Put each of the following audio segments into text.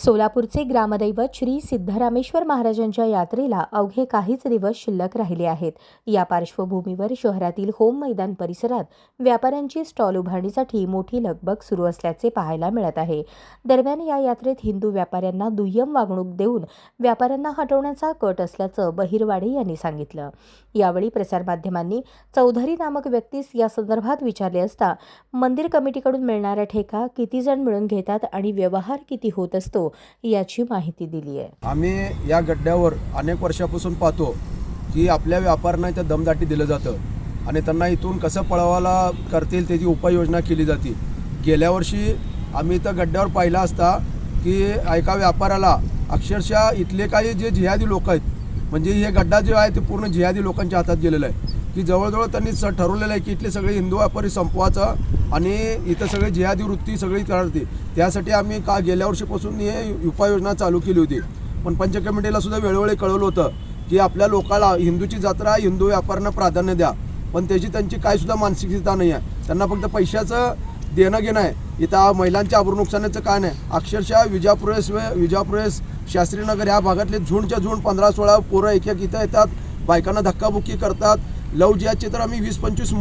सोलापूरचे ग्रामदैवत श्री सिद्धरामेश्वर महाराजांच्या यात्रेला अवघे काहीच दिवस शिल्लक राहिले आहेत. या पार्श्वभूमीवर शहरातील होम मैदान परिसरात व्यापाऱ्यांची स्टॉल उभारणीसाठी मोठी लगबग सुरू असल्याचे पाहायला मिळत आहे. दरम्यान या यात्रेत हिंदू व्यापाऱ्यांना दुय्यम वागणूक देऊन व्यापाऱ्यांना हटवण्याचा कट असल्याचं बहिरवाडे यांनी सांगितलं. यावेळी प्रसारमाध्यमांनी चौधरी नामक व्यक्तीस या संदर्भात विचारले असता मंदिर कमिटीकडून मिळणारा ठेका किती जण मिळून घेतात आणि व्यवहार किती होत असतो याची माहिती दिली आहे. आम्ही या गड्ड्यावर अनेक वर्षापासून पाहतो की आपल्या व्यापाऱ्यांना इथं दमदाटी दिलं जातं आणि त्यांना इथून कसं पळवायला करतील त्याची उपाययोजना केली जाते. गेल्या वर्षी आम्ही इथं गड्ड्यावर पाहिला असता की एका व्यापाऱ्याला अक्षरशः इथले काही जे जिहादी लोक आहेत, म्हणजे हे गड्डा जो आहे ते पूर्ण जिहादी लोकांच्या हातात गेलेलं आहे की जवळजवळ त्यांनी ठरवलेलं आहे की इथले सगळे हिंदू व्यापारी संपवायचं आणि इथं सगळे जिहादी वृत्ती सगळी करते. त्यासाठी आम्ही गेल्या वर्षीपासून हे उपाययोजना चालू केली होती. पण पंच कमिटीला सुद्धा वेळोवेळी कळवलं होतं की आपल्या लोकाला हिंदूची जत्रा हिंदू व्यापाऱ्यांना प्राधान्य द्या, पण त्यांची काय सुद्धा मानसिकता नाही आहे. त्यांना फक्त पैशाचं देणं घेणं आहे. इथं महिलांच्या आबरू नुकसानाचं काय नाही. अक्षरशः विजापुरेस शास्त्रीनगर ह्या भागातले झुंडच्या झुंड 15-16 पोरं एक इथं येतात, बायकांना धक्काबुक्की करतात. लव जिहादचे तर आम्ही 20-25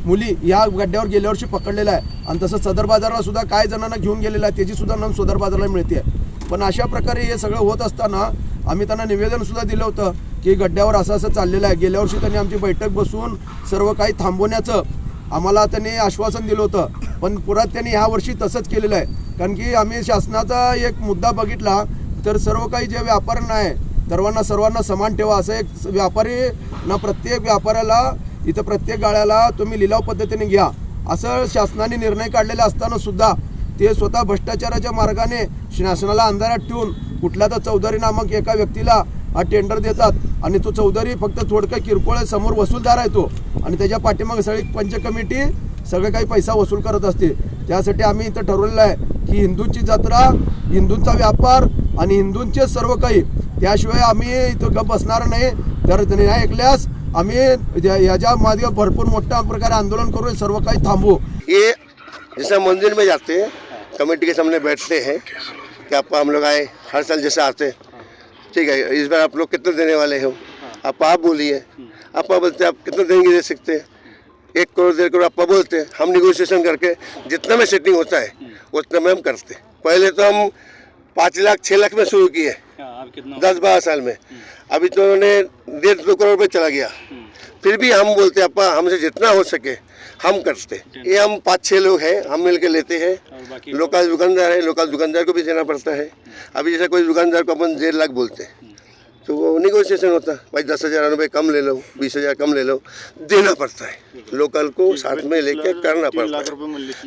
मुली या गड्ड्यावर गेल्या वर्षी पकडलेला आहे आणि तसं सदर बाजारला सुद्धा काय जणांना घेऊन गेलेलं आहे त्याची सुद्धा नोंद सदर बाजारला मिळते. पण अशा प्रकारे हे सगळं होत असताना आम्ही त्यांना निवेदन सुद्धा दिलं होतं की गड्ड्यावर असं चाललेलं आहे. गेल्या वर्षी त्यांनी आमची बैठक बसून सर्व काही थांबवण्याचं आम्हाला त्यांनी आश्वासन दिलं होतं, पण परत त्यांनी ह्या वर्षी तसंच केलेलं आहे. कारण की आम्ही शासनाचा एक मुद्दा बघितला तर सर्व काही जे व्यापाऱ्यांना आहे सर्वांना समान ठेवा. असं एक व्यापारी ना प्रत्येक व्यापाऱ्याला इथं प्रत्येक गाळ्याला तुम्ही लिलाव पद्धतीने घ्या असं शासनाने निर्णय काढलेला असताना सुद्धा ते स्वतः भ्रष्टाचाराच्या मार्गाने शासनाला अंधारात ठेवून कुठला तर चौधरी नामक एका व्यक्तीला हा टेंडर देतात आणि तो चौधरी फक्त थोडक्या किरकोळ समोर वसूलदार आहे तो, आणि त्याच्या पाठीमागे सगळी पंच कमिटी सगळे काही पैसा वसूल करत असते. त्यासाठी आम्ही इथं ठरवलेलं आहे की हिंदूंची जत्रा, हिंदूंचा व्यापार आणि हिंदूंचे सर्व काही, त्याशिवाय आम्ही इथं गप बसणार नाही. तर नाही ऐकल्यास आम्ही याच्या मागे भरपूर मोठ्या प्रकारे आंदोलन करून सर्व काही थांबवू. ये जैसे मंदिर में जाते हैं, कमेटी के सामने बैठते हैं कि आप हम लोग आए हर साल जैसे आते, ठीक है, इस बार आप लोग कितने देने वाले हो, आप बोलिए. आप बोलते आप कितना देंगे, दे सकते हैं 1 करोड़ 1.5 करोड़ आप बोलते हैं. हम निगोशिएशन करके जितना में सेटिंग होता है उतना में हम करते. पहले तो हम 5 लाख 6 लाख में शुरू किए 10-12 साल में. अभी तो उन्होंने 1.5-2 करोड़ रुपये चला गया. फिर भी हम बोलते अपा हमसे जितना हो सके हम करते. ये हम 5-6 लोग हैं, हम मिल के लेते हैं. लोकल दुकानदार है, लोकल दुकानदार को भी देना पड़ता है. अभी जैसे कोई दुकानदार को अपन 1.5 लाख बोलते हैं तो वो निगोशिएशन होता है, भाई 10,000 रुपये कम ले लो, 20,000 कम ले लो, देना पड़ता है. लोकल को साथ में लेके करना पड़ता है.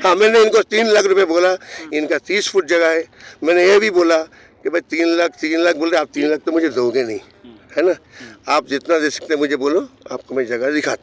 हाँ, मैंने इनको 3 लाख रुपये बोला. इनका 30 फुट जगह है. मैंने ये भी बोला कि भाई 3 लाख बोल रहे, आप 3 लाख तो मुझे दोगे नहीं, है ना. आप जितना दे सकते हैं मुझे बोलो, आपको मैं जगह दिखाता हूँ.